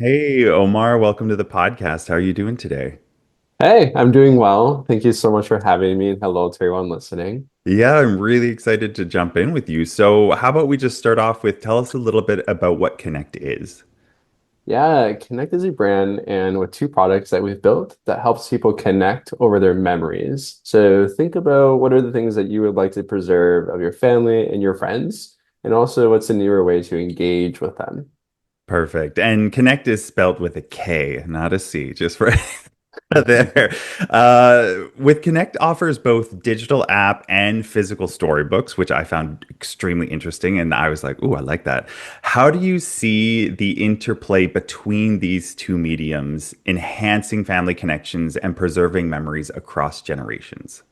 Hey, Omar, welcome to the podcast. How are you doing today? Hey, I'm doing well. Thank you so much for having me, and hello to everyone listening. Yeah, I'm really excited to jump in with you. So, how about we just start off with tell us a little bit about what Kinnect is? Yeah, Kinnect is a brand and with two products that we've built that helps people connect over their memories. So think about what are the things that you would like to preserve of your family and your friends, and also what's a newer way to engage with them. Perfect. And Connect is spelled with a K, not a C, just for there. With Connect offers both digital app and physical storybooks, which I found extremely interesting. And I was like, ooh, I like that. How do you see the interplay between these two mediums, enhancing family connections and preserving memories across generations?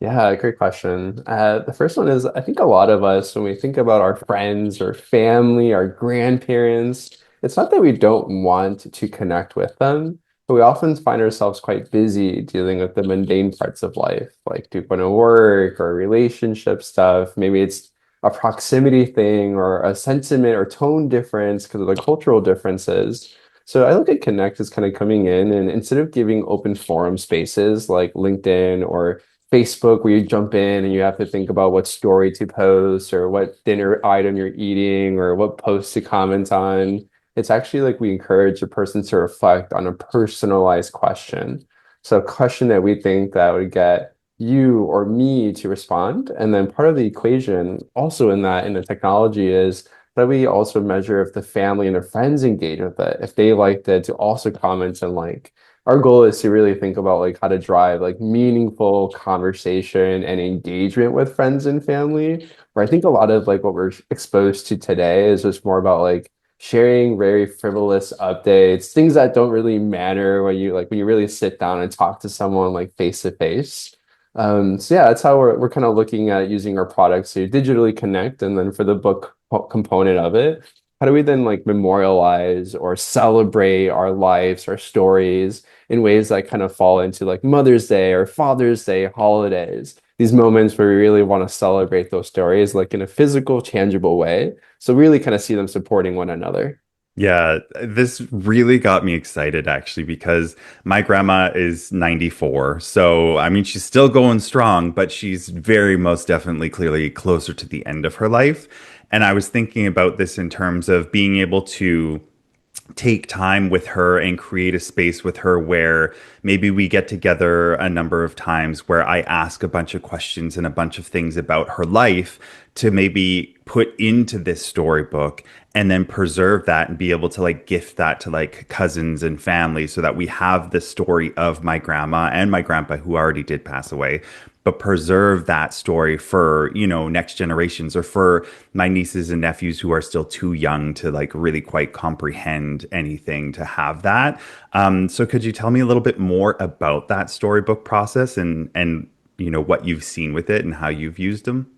Yeah, great question. The first one is I think a lot of us, when we think about our friends or family, our grandparents, it's not that we don't want to connect with them, but we often find ourselves quite busy dealing with the mundane parts of life, like doing work or relationship stuff. Maybe it's a proximity thing or a sentiment or tone difference because of the cultural differences. So I look at Connect as kind of coming in and instead of giving open forum spaces like LinkedIn or Facebook where you jump in and you have to think about what story to post or what dinner item you're eating or what post to comment on. It's actually like we encourage a person to reflect on a personalized question. So a question that we think that would get you or me to respond. And then part of the equation also in that in the technology is that we also measure if the family and their friends engage with it, if they liked it to also comment and like our goal is to really think about like how to drive like meaningful conversation and engagement with friends and family. Where I think a lot of like what we're exposed to today is just more about like sharing very frivolous updates, things that don't really matter when you really sit down and talk to someone like face to face. So yeah, that's how we're kind of looking at using our products to digitally connect, and then for the book component of it, how do we then like memorialize or celebrate our lives, our stories in ways that kind of fall into like Mother's Day or Father's Day holidays, these moments where we really want to celebrate those stories like in a physical, tangible way. So really kind of see them supporting one another. Yeah, this really got me excited actually because my grandma is 94. So, I mean, she's still going strong, but she's very most definitely clearly closer to the end of her life. And I was thinking about this in terms of being able to take time with her and create a space with her where maybe we get together a number of times where I ask a bunch of questions and a bunch of things about her life to maybe put into this storybook and then preserve that and be able to like gift that to like cousins and family so that we have the story of my grandma and my grandpa who already did pass away, but preserve that story for, next generations or for my nieces and nephews who are still too young to like really quite comprehend anything to have that. So could you tell me a little bit more about that storybook process and what you've seen with it and how you've used them?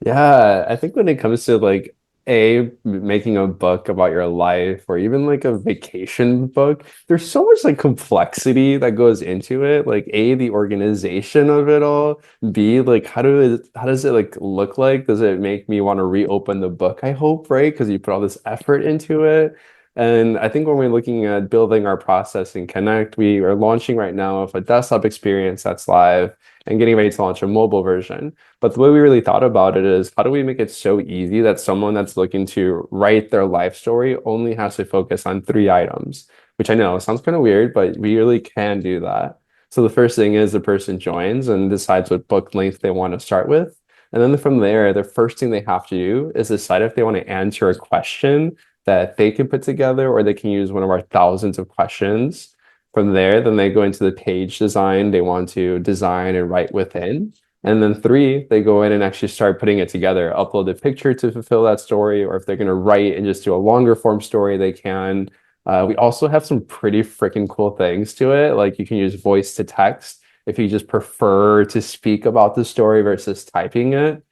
Yeah, I think when it comes to like making a book about your life or even like a vacation book, there's so much like complexity that goes into it. Like A, the organization of it all. B, like how does it like look like? Does it make me want to reopen the book, I hope, right? Because you put all this effort into it. And I think when we're looking at building our process in Connect, we are launching right now with a desktop experience that's live and getting ready to launch a mobile version. But the way we really thought about it is how do we make it so easy that someone that's looking to write their life story only has to focus on three items, which I know sounds kind of weird, but we really can do that. So the first thing is the person joins and decides what book length they want to start with. And then from there, the first thing they have to do is decide if they want to answer a question that they can put together or they can use one of our thousands of questions. From there, then they go into the page design they want to design and write within. And then three, they go in and actually start putting it together, upload the picture to fulfill that story, or if they're going to write and just do a longer form story, they can. We also have some pretty freaking cool things to it. Like you can use voice to text if you just prefer to speak about the story versus typing it.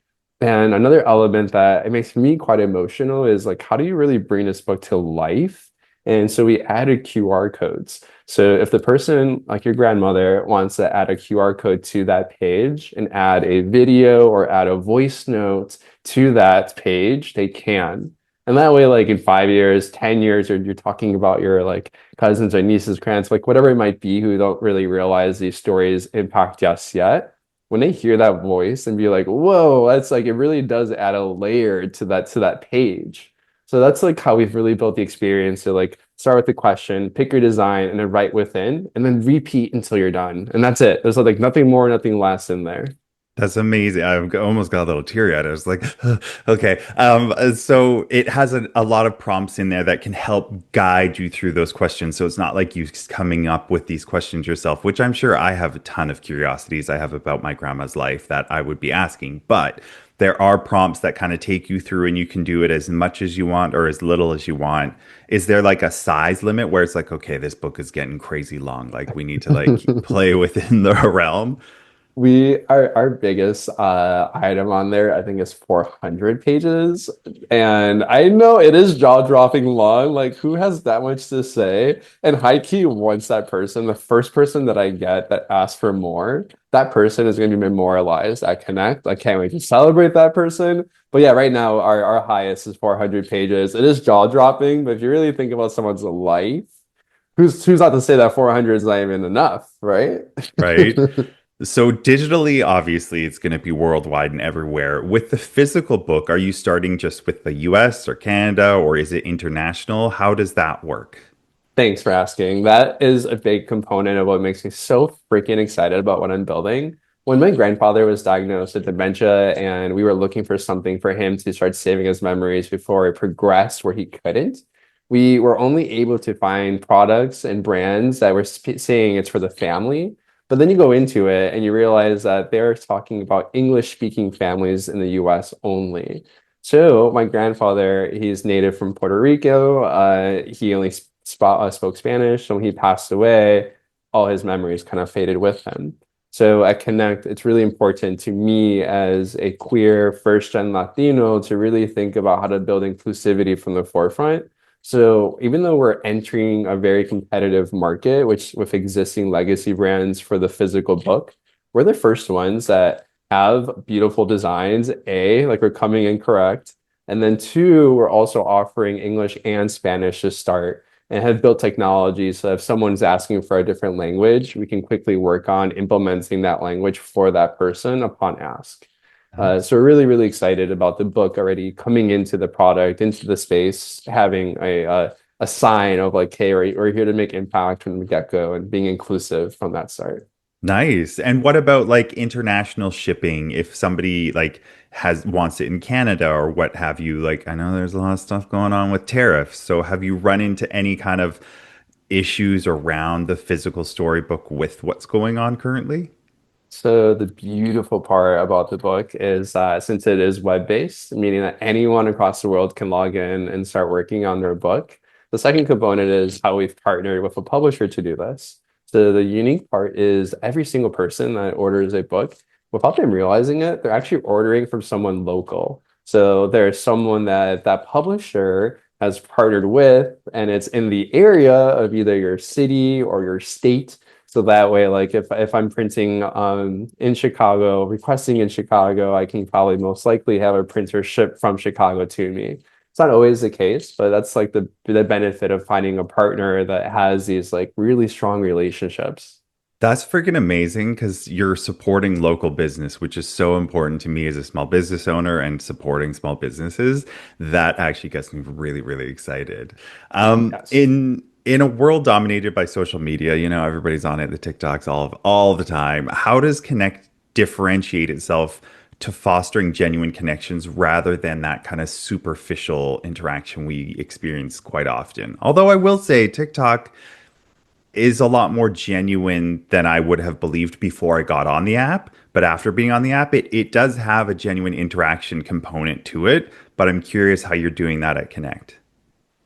And another element that it makes me quite emotional is like, how do you really bring this book to life? And so we added QR codes. So if the person, like your grandmother, wants to add a QR code to that page and add a video or add a voice note to that page, they can. And that way, like in 5 years, 10 years, or you're talking about your like cousins or nieces, grands, like whatever it might be, who don't really realize these stories impact us yet. When they hear that voice and be like, whoa, that's like it really does add a layer to that page. So that's like how we've really built the experience to like start with the question, pick your design, and then write within, and then repeat until you're done. And that's it. There's like nothing more, nothing less in there. That's amazing. Almost got a little teary-eyed. I was like, okay. So it has a lot of prompts in there that can help guide you through those questions. So it's not like you coming up with these questions yourself, which I'm sure I have a ton of curiosities I have about my grandma's life that I would be asking. But there are prompts that kind of take you through, and you can do it as much as you want or as little as you want. Is there like a size limit where it's like, okay, this book is getting crazy long, like we need to like play within the realm? We our biggest item on there, I think, is 400 pages. And I know it is jaw-dropping long. Like, who has that much to say? And high key, once that person, the first person that I get that asks for more, that person is going to be memorialized at Connect. I can't wait to celebrate that person. But yeah, right now our highest is 400 pages. It is jaw-dropping, but if you really think about someone's life, who's not to say that 400 is not even enough, right? Right? So digitally, obviously, it's going to be worldwide and everywhere. With the physical book, are you starting just with the US or Canada, or is it international? How does that work? Thanks for asking. That is a big component of what makes me so freaking excited about what I'm building. When my grandfather was diagnosed with dementia and we were looking for something for him to start saving his memories before it progressed where he couldn't, we were only able to find products and brands that were saying it's for the family. But then you go into it and you realize that they're talking about English speaking families in the US only. So my grandfather, he's native from Puerto Rico. He only spoke Spanish. So when he passed away, all his memories kind of faded with him. So at Connect, it's really important to me as a queer first-gen Latino to really think about how to build inclusivity from the forefront. So even though we're entering a very competitive market, which with existing legacy brands for the physical book, we're the first ones that have beautiful designs. A, like we're coming in correct. And then two, we're also offering English and Spanish to start and have built technology so if someone's asking for a different language, we can quickly work on implementing that language for that person upon ask. So we're really, really excited about the book already coming into the product, into the space, having a sign of like, hey, we're here to make impact from the get-go and being inclusive from that start. Nice. And what about like international shipping? If somebody like has wants it in Canada or what have you, like I know there's a lot of stuff going on with tariffs. So have you run into any kind of issues around the physical storybook with what's going on currently? So the beautiful part about the book is since it is web-based, meaning that anyone across the world can log in and start working on their book. The second component is how we've partnered with a publisher to do this. So the unique part is every single person that orders a book, without them realizing it, they're actually ordering from someone local. So there's someone that that publisher has partnered with, and it's in the area of either your city or your state. So that way, like if I'm printing in Chicago, requesting in Chicago, I can probably most likely have a printer shipped from Chicago to me. It's not always the case, but that's like the benefit of finding a partner that has these like really strong relationships. That's freaking amazing because you're supporting local business, which is so important to me as a small business owner and supporting small businesses. That actually gets me really, really excited. Yes. In a world dominated by social media, everybody's on it, the TikToks all the time. How does Connect differentiate itself to fostering genuine connections rather than that kind of superficial interaction we experience quite often? Although I will say TikTok is a lot more genuine than I would have believed before I got on the app. But after being on the app, it does have a genuine interaction component to it. But I'm curious how you're doing that at Connect.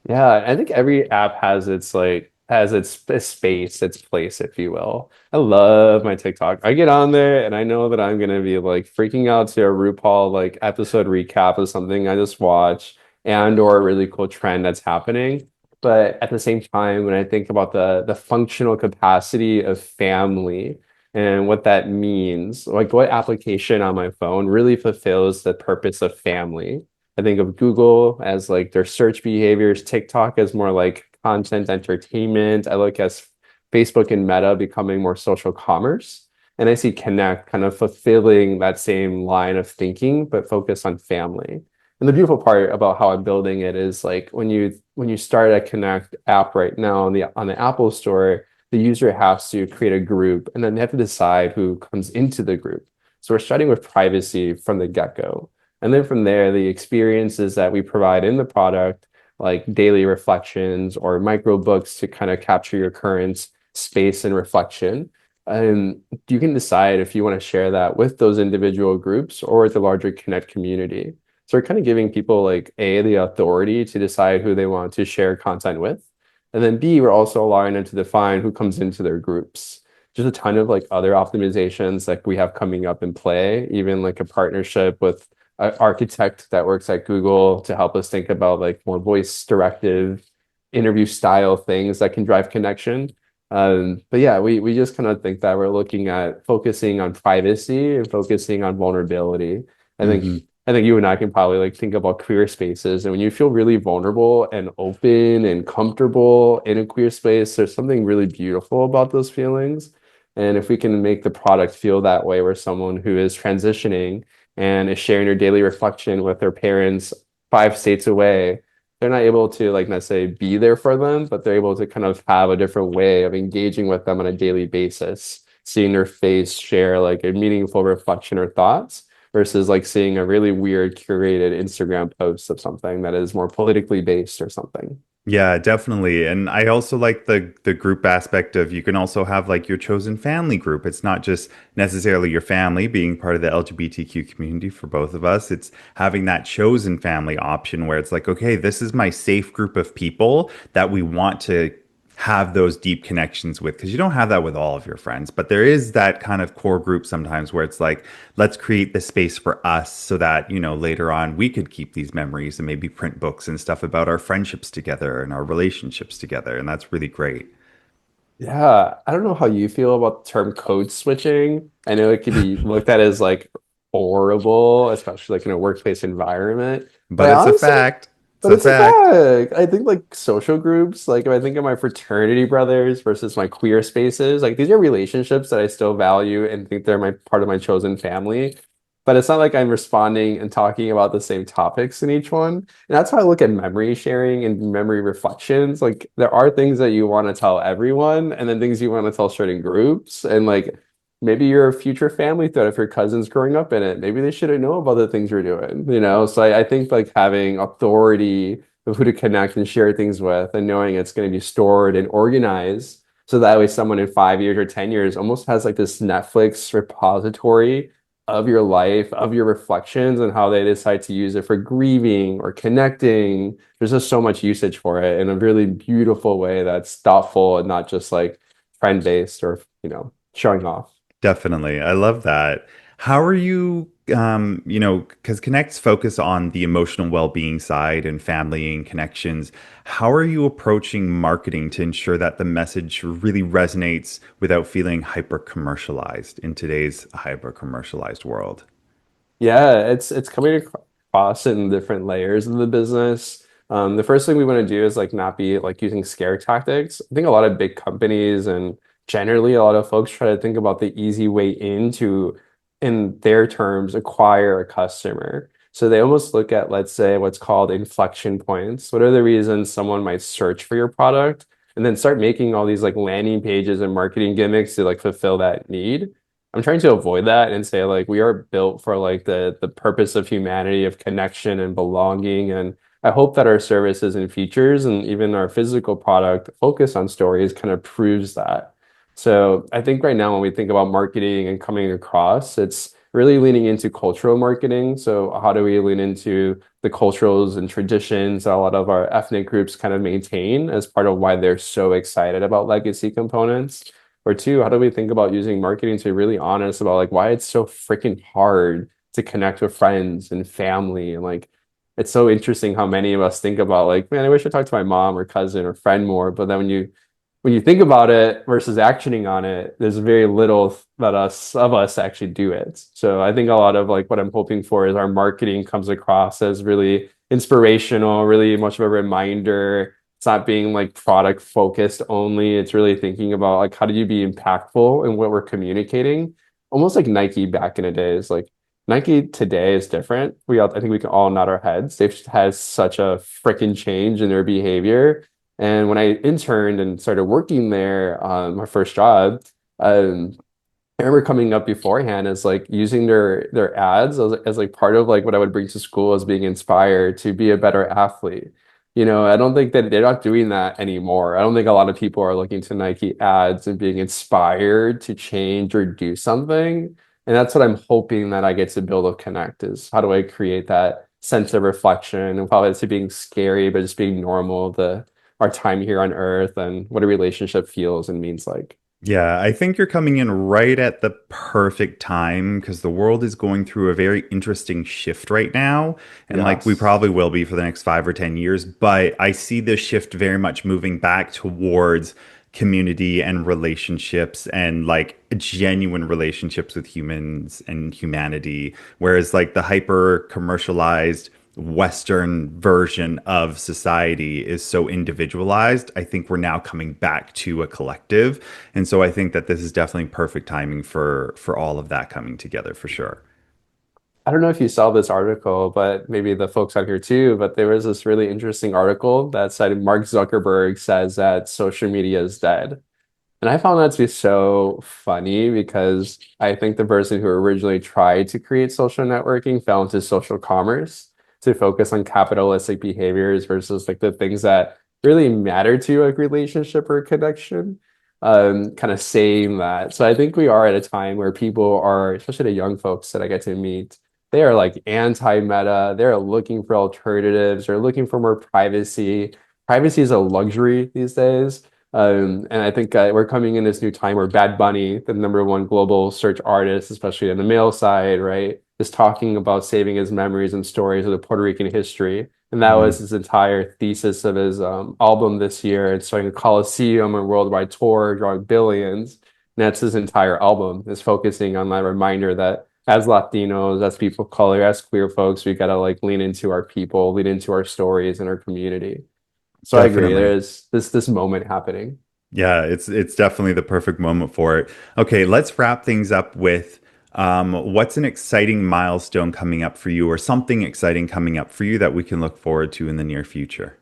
Yeah, I think every app has its like has its space, its place, if you will. I love my TikTok. I get on there and I know that I'm gonna be like freaking out to a RuPaul like episode recap of something I just watched and or a really cool trend that's happening. But at the same time, when I think about the functional capacity of family and what that means, like what application on my phone really fulfills the purpose of family. I think of Google as like their search behaviors, TikTok as more like content entertainment. I look at Facebook and Meta becoming more social commerce. And I see Connect kind of fulfilling that same line of thinking, but focus on family. And the beautiful part about how I'm building it is like when you start a Connect app right now on the Apple Store, the user has to create a group and then they have to decide who comes into the group. So we're starting with privacy from the get-go. And then from there, the experiences that we provide in the product, like daily reflections or micro books to kind of capture your current space and reflection. And you can decide if you want to share that with those individual groups or with the larger Connect community. So we're kind of giving people like A, the authority to decide who they want to share content with. And then B, we're also allowing them to define who comes into their groups. Just a ton of like other optimizations like we have coming up in play, even like a partnership with an architect that works at Google to help us think about like more voice directive interview style things that can drive connection. But yeah, we just kind of think that we're looking at focusing on privacy and focusing on vulnerability. I think Hmm. I think you and I can probably like think about queer spaces, and when you feel really vulnerable and open and comfortable in a queer space, there's something really beautiful about those feelings. And if we can make the product feel that way, where someone who is transitioning and is sharing their daily reflection with their parents 5 states away, they're not able to like necessarily be there for them, but they're able to kind of have a different way of engaging with them on a daily basis, seeing their face share like a meaningful reflection or thoughts versus like seeing a really weird curated Instagram post of something that is more politically based or something. Yeah, definitely. And I also like the group aspect of you can also have like your chosen family group. It's not just necessarily your family being part of the LGBTQ community for both of us. It's having that chosen family option where it's like, okay, this is my safe group of people that we want to have those deep connections with because you don't have that with all of your friends, but there is that kind of core group sometimes where it's like, let's create the space for us so that, later on we could keep these memories and maybe print books and stuff about our friendships together and our relationships together. And that's really great. Yeah, I don't know how you feel about the term code switching. I know it could be looked at as like horrible, especially like in a workplace environment. But But I it's a honestly, fact. It's but a it's a fact. fact. I think like social groups, like if I think of my fraternity brothers versus my queer spaces, like these are relationships that I still value and think they're my part of my chosen family. But it's not like I'm responding and talking about the same topics in each one. And that's how I look at memory sharing and memory reflections. Like there are things that you want to tell everyone, and then things you want to tell certain groups. And like maybe you're a future family threat if your cousin's growing up in it. Maybe they shouldn't know about the things you're doing, you know? So I think like having authority of who to connect and share things with and knowing it's going to be stored and organized. So that way someone in 5 years or 10 years almost has like this Netflix repository of your life, of your reflections, and how they decide to use it for grieving or connecting. There's just so much usage for it in a really beautiful way that's thoughtful and not just like trend based or, showing off. Definitely. I love that. How are you, because Connect's focus on the emotional well-being side and family and connections. How are you approaching marketing to ensure that the message really resonates without feeling hyper commercialized in today's hyper commercialized world? Yeah, it's coming across in different layers of the business. The first thing we want to do is like not be like using scare tactics. I think a lot of big companies and generally a lot of folks try to think about the easy way into, in their terms, acquire a customer. So they almost look at, let's say, what's called inflection points. What are the reasons someone might search for your product? And then start making all these like landing pages and marketing gimmicks to like fulfill that need. I'm trying to avoid that and say like we are built for like the purpose of humanity, of connection and belonging. And I hope that our services and features and even our physical product focus on stories kind of proves that. So I think right now when we think about marketing and coming across, it's really leaning into cultural marketing. So how do we lean into the cultures and traditions that a lot of our ethnic groups kind of maintain as part of why they're so excited about legacy components? Or two, how do we think about using marketing to be really honest about like why it's so freaking hard to connect with friends and family and like it's so interesting how many of us think about like, man, I wish I talked to my mom or cousin or friend more. But then when you think about it versus actioning on it, there's very little that us of us actually do it. So I think a lot of like what I'm hoping for is our marketing comes across as really inspirational, really much of a reminder. It's not being like product focused only. It's really thinking about like how do you be impactful in what we're communicating? Almost like Nike back in the days. Like Nike today is different. I think we can all nod our heads. They've just had such a freaking change in their behavior. And when I interned and started working there, my first job, um, I remember coming up beforehand as like using their ads as like part of like what I would bring to school as being inspired to be a better athlete. I don't think that they're not doing that anymore. I don't think a lot of people are looking to Nike ads and being inspired to change or do something. And that's what I'm hoping that I get to build with Connect is how do I create that sense of reflection and probably to being scary, but just being normal, our time here on Earth and what a relationship feels and means like. Yeah, I think you're coming in right at the perfect time because the world is going through a very interesting shift right now. And like we Yes. probably will be for the next 5 or 10 years. But I see this shift very much moving back towards community and relationships and like genuine relationships with humans and humanity. Whereas like the hyper commercialized Western version of society is so individualized, I think we're now coming back to a collective. And so I think that this is definitely perfect timing for all of that coming together for sure. I don't know if you saw this article, but maybe the folks out here too, but there was this really interesting article that said Mark Zuckerberg says that social media is dead. And I found that to be so funny because I think the person who originally tried to create social networking fell into social commerce to focus on capitalistic behaviors versus like the things that really matter to a relationship or a connection. Kind of saying that. So I think we are at a time where people are, especially the young folks that I get to meet, they are like anti-meta. They're looking for alternatives. They're looking for more privacy. Privacy is a luxury these days. And I think we're coming in this new time where Bad Bunny, the number one global search artist, especially on the male side, right, is talking about saving his memories and stories of the Puerto Rican history. And that was Mhm. his entire thesis of his album this year. It's starting a Coliseum and worldwide tour, drawing billions. And that's his entire album, is focusing on that reminder that as Latinos, as people of color, as queer folks, we gotta like lean into our people, lean into our stories and our community. So I agree. Definitely. There's this moment happening. Yeah, it's definitely the perfect moment for it. Okay, let's wrap things up with what's an exciting milestone coming up for you or something exciting coming up for you that we can look forward to in the near future.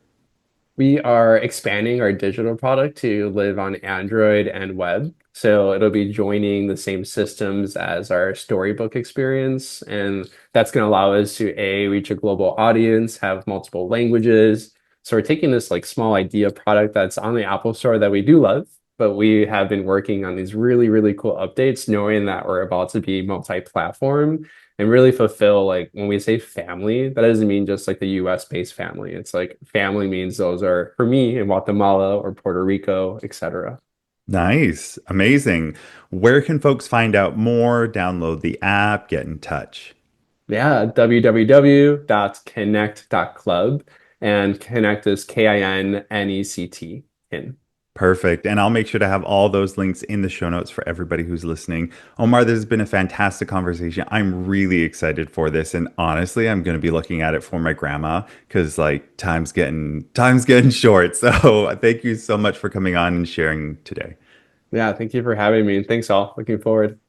We are expanding our digital product to live on Android and web. So it'll be joining the same systems as our storybook experience. And that's going to allow us to A, reach a global audience, have multiple languages. So we're taking this like small idea product that's on the Apple Store that we do love, but we have been working on these really, really cool updates, knowing that we're about to be multi-platform and really fulfill like when we say family, that doesn't mean just like the US based family. It's like family means those are for me in Guatemala or Puerto Rico, etc. Nice, amazing. Where can folks find out more, download the app, get in touch? Yeah, www.kinnect.club and Kinnect is Kinnect. Kin. Perfect. And I'll make sure to have all those links in the show notes for everybody who's listening. Omar, this has been a fantastic conversation. I'm really excited for this. And honestly, I'm going to be looking at it for my grandma because like time's getting short. So thank you so much for coming on and sharing today. Yeah, thank you for having me and thanks all. Looking forward.